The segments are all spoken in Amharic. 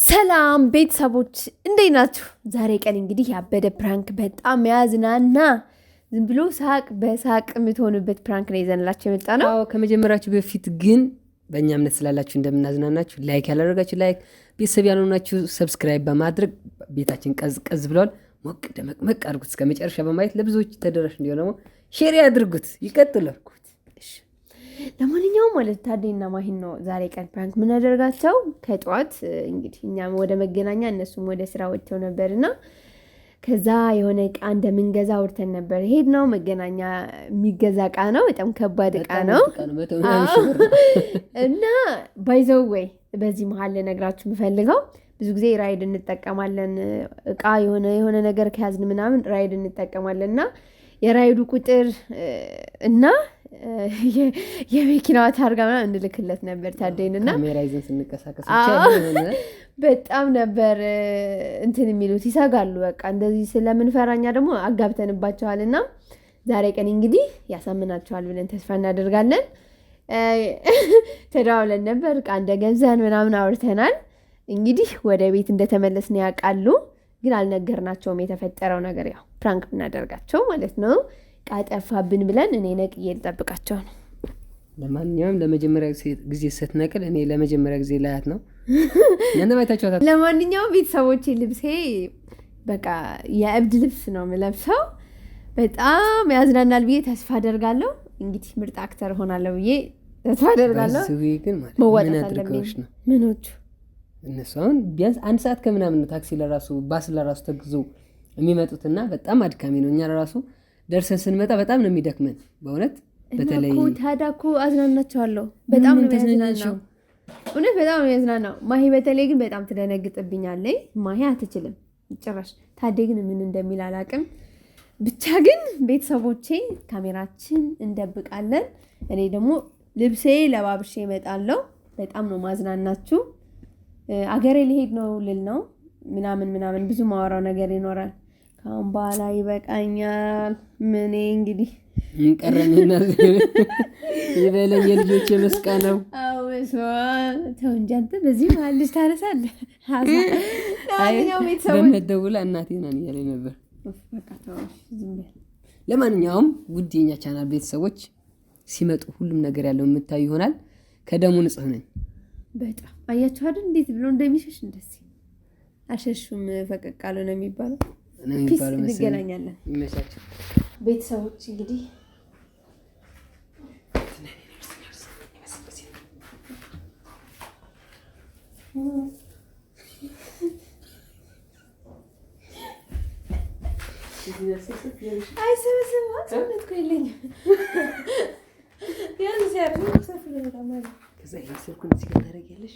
ሰላም ቤተሰቦች እንዴት ናችሁ? ዛሬ ቀን እንግዲህ ያበደ ፕራንክ በጣም ያዝናና ዝም ብሎ ሳቅ በሳቅ የምትሆኑበት ፕራንክ ነው ይዘንላችሁ የመጣነው። አዎ ከመጀመራችሁ በፊት ግን በእኛ እምነት ስላላችሁ እንደምናዝናናችሁ ላይክ ያላደረጋችሁ ላይክ፣ ቤተሰብ ያልሆናችሁ ሰብስክራይብ በማድረግ ቤታችን ቀዝቀዝ ብለዋል። ሞቅ ደመቅ አድርጉት እስከ መጨረሻ በማየት ለብዙዎች ተደራሽ እንዲሆን ደግሞ ሼር ያድርጉት። ይቀጥሉ። ለማንኛውም ማለት ታዴና ማሂን ነው ዛሬ ቀን ፕራንክ የምናደርጋቸው። ከጠዋት እንግዲህ እኛም ወደ መገናኛ እነሱም ወደ ስራ ወጥተው ነበርና ከዛ የሆነ እቃ እንደምንገዛ አውርተን ነበር። ሄድ ነው መገናኛ የሚገዛ እቃ ነው፣ በጣም ከባድ እቃ ነው እና ባይዘው ወይ በዚህ መሀል ልነግራችሁ የምፈልገው ብዙ ጊዜ ራይድ እንጠቀማለን። እቃ የሆነ ነገር ከያዝን ምናምን ራይድ እንጠቀማለን እና የራይዱ ቁጥር እና የመኪናዋ ታርጋ ምናምን እንልክለት ነበር ታደይንና ካሜራ ይዘን ስንቀሳቀስ በጣም ነበር እንትን የሚሉት ይሰጋሉ። በቃ እንደዚህ ስለምንፈራኛ ደግሞ አጋብተንባቸዋልና ዛሬ ቀን እንግዲህ ያሳምናቸዋል ብለን ተስፋ እናደርጋለን። ተደዋውለን ነበር እቃ እንደገዛን ምናምን አውርተናል። እንግዲህ ወደ ቤት እንደተመለስን ያውቃሉ፣ ግን አልነገርናቸውም የተፈጠረው ነገር። ያው ፕራንክ ብናደርጋቸው ማለት ነው። ቃጠፋብን ብለን እኔ ነቅዬ ልጠብቃቸው ነው። ለማንኛውም ለመጀመሪያ ጊዜ ስትነቅል እኔ ለመጀመሪያ ጊዜ ላያት ነው። ያንተማይታችኋታ። ለማንኛውም ቤተሰቦቼ ልብሴ በቃ የእብድ ልብስ ነው የምለብሰው። በጣም ያዝናናል ብዬ ተስፋ አደርጋለሁ። እንግዲህ ምርጥ አክተር ሆናለሁ ብዬ ተስፋ አደርጋለሁ። ግን ማለት ምን አድርገውሽ ነው? ምኖቹ እነሱ አሁን ቢያንስ አንድ ሰዓት ከምናምን ታክሲ ለራሱ ባስ ለራሱ ተግዞ የሚመጡትና በጣም አድካሚ ነው። እኛ ለራሱ ደርሰን ስንመጣ በጣም ነው የሚደክመን በእውነት። በተለይ ታዲያ እኮ አዝናናቸዋለሁ። በጣም ነው ያዝናናው፣ እውነት በጣም ነው ያዝናናው። ማሂ በተለይ ግን በጣም ትደነግጥብኛለች። ማሂ አትችልም ጭራሽ። ታዲያ ግን ምን እንደሚል አላውቅም። ብቻ ግን ቤተሰቦቼ ካሜራችን እንደብቃለን። እኔ ደግሞ ልብሴ ለባብሼ እመጣለሁ። በጣም ነው ማዝናናችሁ። አገሬ ሊሄድ ነው ልል ነው ምናምን ብዙ ማወራው ነገር ይኖራል። ካሁን በኋላ ይበቃኛል። ምን እንግዲህ እንቀረኝና ይበለኝ የልጆች መስቃ ነው። አዎ ተው እንጂ አንተ በዚህ መሀል ልጅ ታነሳለህ። በመደውላ እናቴ ናን እያለኝ ነበር። ለማንኛውም ውድ የኛ ቻናል ቤተሰቦች ሲመጡ ሁሉም ነገር ያለው የምታዩ ይሆናል። ከደሙ ንጹህ ነኝ። በጣም አያችሁ አይደል እንዴት ብሎ እንደሚሸሽ እንደዚህ አሸሹም ፈቀቅ አለ ነው የሚባለው። ፒስ እንገናኛለን። ይመቻችሁ ቤተሰቦች። እንግዲህ አይ ሰበሰብ ሰውነት እኮ የለኝም። ያን ሲያርጉ ሰፍለ ተማሪ ከዛ ይስልኩን እዚህ ጋር ታደርጊያለሽ።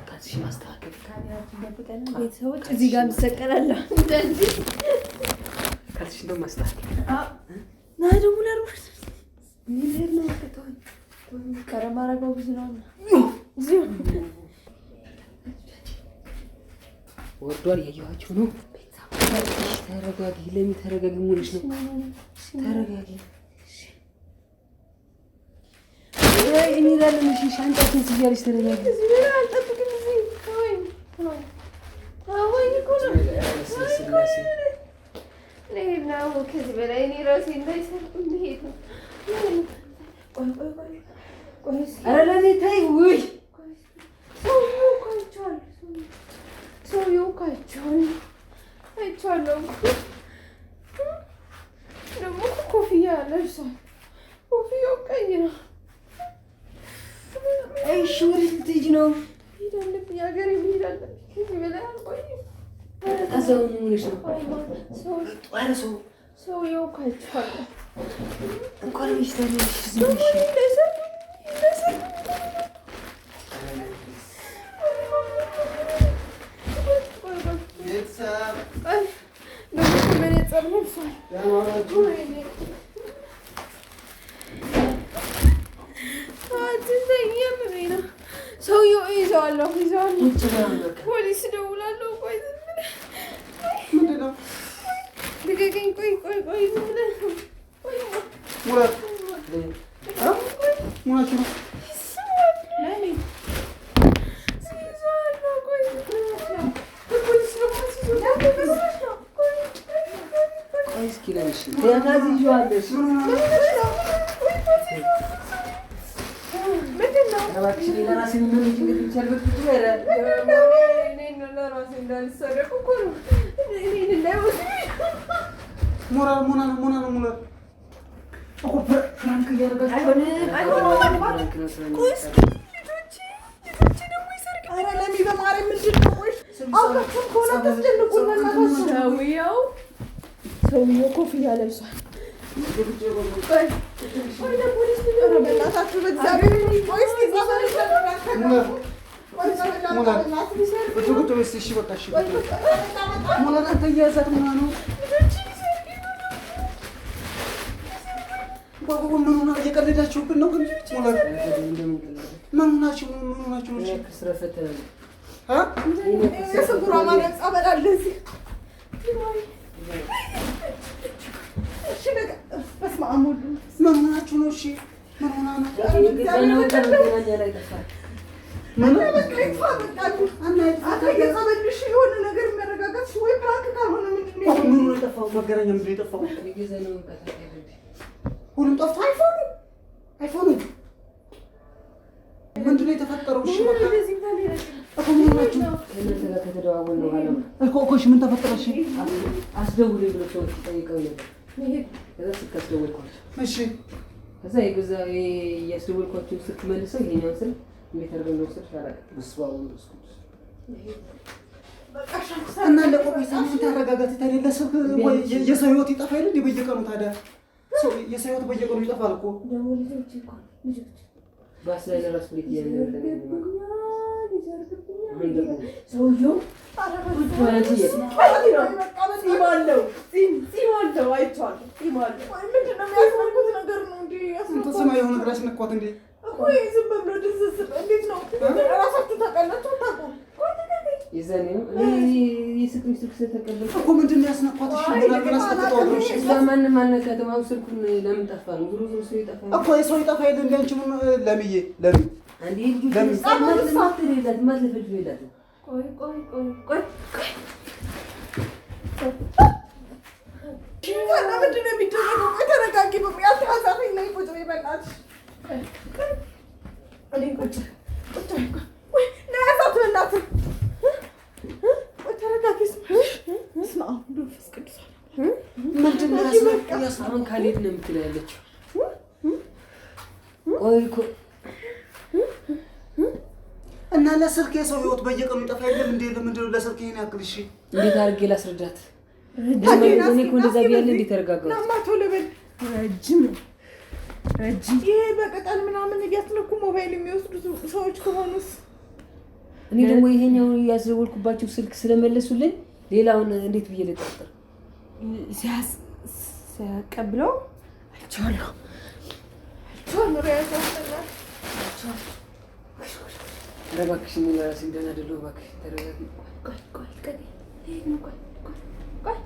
ካንቺ ማስተካከል ካሜራችን ደብቀን ቤተሰቦች እዚህ ጋር እንሰቀላለን። እንደዚህ ካንቺ ነው ማስተካከል። ና ደግሞ ለሩሽ ምን ነው ከተወኝ ከረማራጋው ብዙ ነው እዚህ ወርዷል። ያያችሁ ነው ቤተሰቦች። ተረጋጊ፣ ለምን ተረጋጊ ሙልሽ ነው። ተረጋጊ እኔ ለምን ሻንጣችን ሲያሪስ ተረጋጊ። እዚህ ምን አልጠብቅም። እዚህ ወይ ነው ከዚህ በላይ እኔ ራሴ እንዳይሰርቁ እንሄድ ነው። ኧረ ለኔ ተይ። ውይ ሰውዬው እኮ አይቼዋለሁ። ደግሞ ኮፍያ ለብሷል። ኮፍያው ቀይ ነው። እሺ ወዴት ልትሄጂ ነው? ሄድ አለብኝ፣ ሀገሬ መሄድ አለብኝ። ከዚህ በላይ አልቆይም። እዛው ምን ሆነሽ ነው? ሰውዬው እኮ አይቼዋለሁ። እንኳን ሚስተር ሰውዬው ይዘዋለሁ። ፖሊስ እደውላለሁ። ቆይ ምንድን ነው? ልቀቀኝ። ቆይ ዝም ብለህ ሙላት ሙላችሁ ነው ሰውዬው ኮፍያ ለብሷል። እየቀለዳችሁብን ነው ግን ምን ሆናችሁ የስጉራ ማርያም ጸበል አለ እዚህ። በስመ አብ ወልድ ምን ሆናችሁ ነው? እሺ ምን ሆና ነው? የሆነ ነገር የሚያረጋጋት ወይ ፕራንክ ካልሆነ ምንድን ነው የጠፋው? መገናኛ ምንድን ነው የጠፋው? ሁሉም ጠፍቶ አይፎኑ ምንድን ነው የተፈጠረው? እሺ በቃ እኮ ምን ተፈጠረ? እሺ አስደውልኝ ብሎ ሰዎች ጠይቀው ነበር። ከዛ ስልክ አስደወልኳቸው። እሺ ከዛ የገዛ ያስደወልኳቸው ስልክ መልሰው ይሄኛውን ስልክ እንዴት አድርገው ነው ስልክ አላውቅም። በስባው እና ለቆይ ሳምንት ታረጋጋት ታደለ ስልክ ወይ የሰው ህይወት ይጠፋ አይደል? በየቀኑ ታዲያ ሰው የሰው ህይወት በየቀኑ ይጠፋል እኮ። ባስ ላይ ለራስ ብሪክ ያለው ሰውዬው የሆነ ነገር አስነኳት እንዴ? እኮ ምንድን ነው ያስነኳት? ማንም አልነካትም። አሁን ስልኩን ለምን ጠፋ ነው? ዞሮ ዞሮ ሰው ይጠፋ እኮ የሰው ይጠፋ የለ እንደ አንቺ ለምዬ ለምን አንዴ ልጅ ለምን ማትለፈልፍ ይላል። ቆይ ምንድን ነው የሚደረገው? ቆይ ተረጋጊ። ያልተያዛፈኝ ላይ ቁጭ በይ በእናትሽ። ያዛት በእናትህ። ቆይ ተረጋጊ። ስማ መንፈስ ቅዱስ ምንድን ነው ያስነካት? አሁን ካልሄድ ነው የምትለው ያለችው። ቆይ እኮ እና ለስልክ የሰው ህይወት በየቀኑ ይጠፋ አይደል እንዴ? ለምንድን ነው ለስልክ ይሄን ያክል? እሺ እንዴት አድርጌ ላስረዳት? እኔ እኮ እንደዛ ብያለሁ። እንዴት ተረጋጋሁ? ናማቶ ለበል ረጅም ይሄ በቅጠል ምናምን እያስነኩ ሞባይል የሚወስዱ ሰዎች ከሆኑስ? እኔ ደግሞ ይሄኛውን ያስደወልኩባቸው ስልክ ስለመለሱልኝ ሌላውን እንዴት ብዬ ልጠርጥር? ሲያቀብለው አይቼዋለሁ። እባክሽ እኔ ለራሴ ደህና አይደለሁ። እባክሽ ተረጋጊ።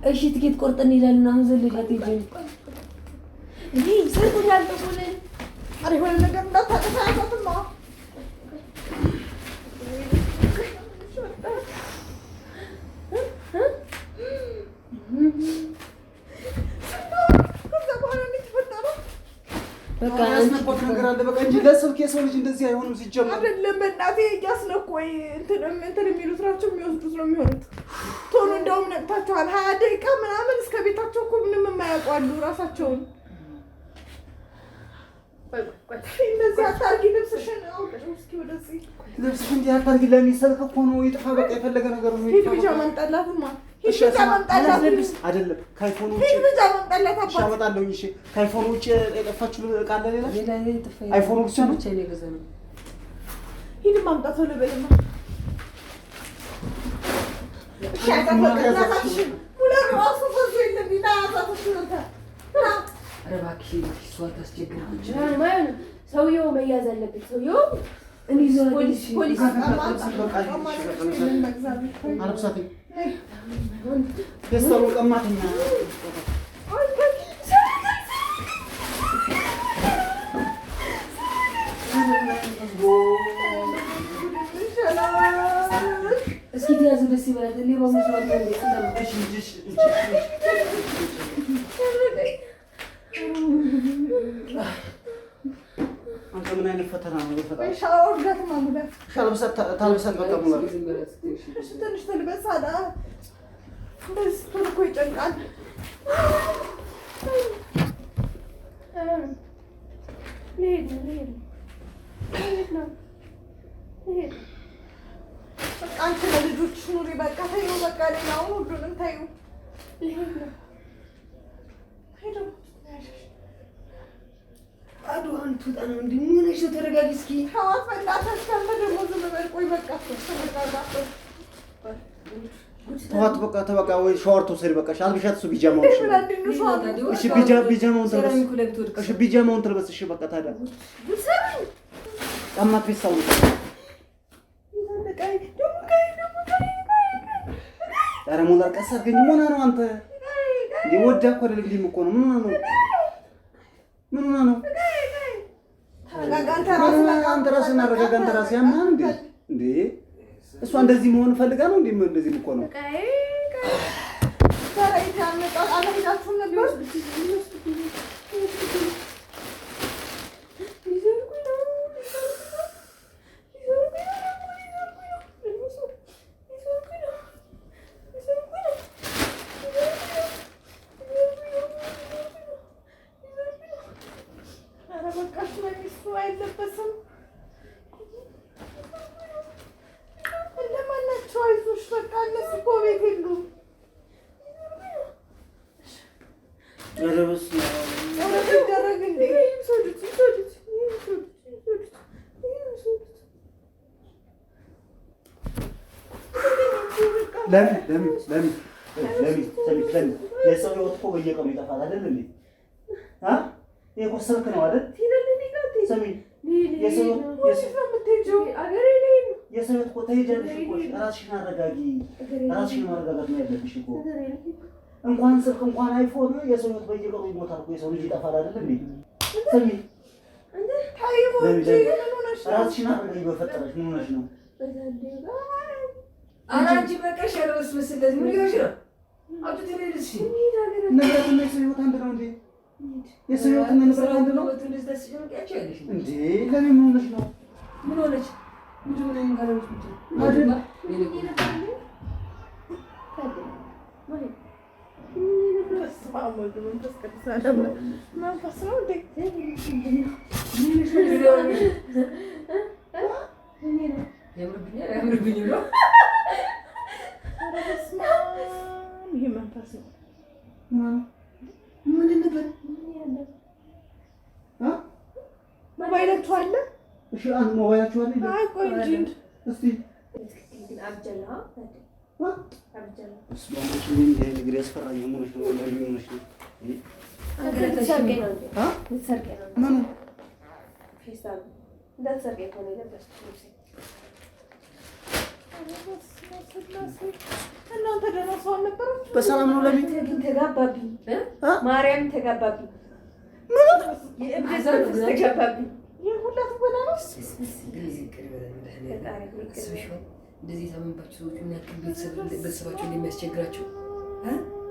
እሺ ትኬት ቆርጠን እንሄዳለን። አሁን ዘለሽ አትሄጂም? እኔ ሰርጉን ያልተቆለን አረ የሆነ ነገር እንዳታጠፋ ያዛትማ። በቃ ያስነኳት ነገር አለ። በቃ እንጂ ለስልክ የሰው ልጅ እንደዚህ አይሆንም። ሲጀመር አይደለም በእናቴ እያስነኩ ወይ እንትን የሚሉት ናቸው የሚወስዱት ነው የሚሆኑት። ቶሎ እንደውም ነቅታቸዋል። 20 ደቂቃ ምናምን እስከ ቤታቸው እኮ ምንም የማያውቁ አሉ ራሳቸውን። እንደዚህ አታርጊ። ልብስሽን አውጥሽ እስኪ ወደዚህ ልብስሽ እንዲህ አታርጊ። ለሚሰልክ እኮ ነው ይጥፋ። በቃ የፈለገ ነገር ነው ሂድ ብቻ መምጣላትማ ሂድ ብቻ መምጣላት አይደለም ከአይፎን ውጪ ሂድ ብቻ መምጣላት አባት አመጣለሁ። እሺ ከአይፎን ውጪ የጠፋችሁ ዕቃ አለ ሌላ? አይፎን ብቻ ነው የገዛነው። ሂድ ማምጣት ነው ለበለማ እባክሽ እሷ ታስቸግራለች። ሰውዬው መያዝ አለበት። ሰውዬው አንተ ምን አይነት ፈተና ነው? በፈጣሪ ሻወርዳት ማሙዳት ሻልብሰት ታልብሰት በቃ ሙላ እሺ ትንሽ ተልበስ አላ በስ ተልኮ ይጨንቃል። በቃ አንቺ ለልጆች ኑሪ በቃ ተይው በቃ ሌላውን ሁሉንም ተይው። አዱን ትውጣ ነው እንዴ? ምን ነሽ? ተረጋጊ እስኪ። ሐዋት በእናትሽ ደግሞ ዝም በል። ቆይ በቃ ተዋት በቃ ተበቃ። ወይ ሻወር ትወስድ በቃ አልብሻት። እሱ ቢጃማውን እሺ ቢጃማውን ትልበስ። እሺ ቢጃማውን ትልበስ። እሺ በቃ ታዲያ ጫማት ቢሳው ኧረ ሞላ ቀስ አድርገኝ። ምን ሆነህ ነው አንተ? እንዴ ወዳ እኮ አይደለም እኮ ነው። ምን ሆነህ ነው? ምን ሆነህ ነው? አንተ ራስህን አረጋጋ። አንተ ራስህ ያማህ እንዴ? እንዴ እሷ እንደዚህ መሆን ፈልጋ ነው እንዴ? እንደዚህ እኮ ነው። ታራይታ አመጣ አለህዳችሁ ነበር ለምን የሰው ህይወት እኮ በየቀኑ ይጠፋል አይደል እንዴ? ይሄ እኮ ስልክ ነው አይደል? ሰሚ የሰው ህይወት እኮ ተይጀልሽ እኮ ራስሽን አረጋጊ። ራስሽን ማረጋጋት ነው ያለብሽ እኮ። እንኳን ስልክ እንኳን አይፎን የሰው ህይወት በየቀኑ ይሞታል እኮ። የሰው ልጅ ይጠፋል አይደል እንዴ? ሰሚ ራስሽን አረጋጊ። በፈጠረሽ ምን ሆነሽ ነው? አንቺ በቃ ሸርበስ መስለኝ ምን ይሆንሽ ነው? አጥቶ ተለልሽ ንብረት እና የሰው ህይወት አንድ ነው እንዴ? የሰው ህይወት እና ንብረት አንድ ነው እንዴ? ለምን ምን ሆነሽ ነው? ምን ሆነሽ? ምን ጋር ነው? ያምርብኝ ነው። ይሄ መንፈስ ነው። ምንድን ነበር? ሞባይላችሁ አለ? እሺ አንተ ሞባይላችሁ አለ? አይ ቆይ እንጂ እስቲ አብጀላ እስማሽ ምን ነገር ያስፈራኝ ሆነሽ ነው ማለት ነው። ሰርቄ ነው እንዴ? ሰርቄ ነው። ማን ፌስታል እንዳትሰርቄ ነው የለበስኩት ልብሴ። እናንተ ደህና ሰው አልነበራችሁም? በሰላም ነው? ለምን ተጋባብኝ? ማርያም ተጋባብኝ። ምን የእብደት መንፈስ ተጋባብኝ። የሁላት ጎና ነው። እንደዚህ ታመምባችሁ ሰዎች ምን ያክል ቤተሰባቸው እንደሚያስቸግራቸው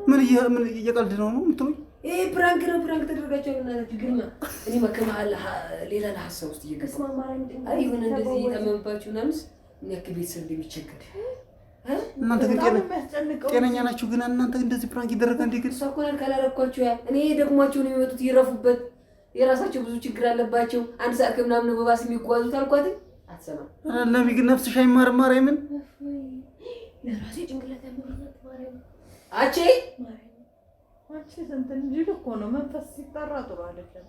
ምን እየቀልድ ነው የምትሉኝ? ይሄ ፕራንክ ነው። ፕራንክ ተደረጋችሁ እናታችሁ ግን እኔ መከማል ሌላ ሀሳብ ውስጥ እየገባሁ አይ ይሁን እንደዚህ ታመምባችሁ ምናምን ምን ያክል ቤተሰብ እንደሚቸገር እናንተ ግን ጤነኛ ናችሁ? ግን እናንተ እንደዚህ ፕራንክ ይደረጋል እንዴ? ግን እሷ እኮ ካላረኳቸው ያ እኔ ደግሟቸው ነው የሚመጡት ይረፉበት። የራሳቸው ብዙ ችግር አለባቸው። አንድ ሰዓት ከምናምን በባስ የሚጓዙት አልኳት። አትሰማም። ለሚ ግን ነፍስሽ አይማርም። ማርያምን ለራሴ ጭንቅላት ያመኛል። ማርያም አቼ አንቺ እንትን እንጂ እኮ ነው መንፈስ ሲጠራ ጥሩ አይደለም።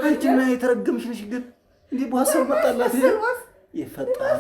አንቺ ና የተረገምሽ ነሽ። ግን እንዴ በሐሳብ መጣላት ይፈጣል።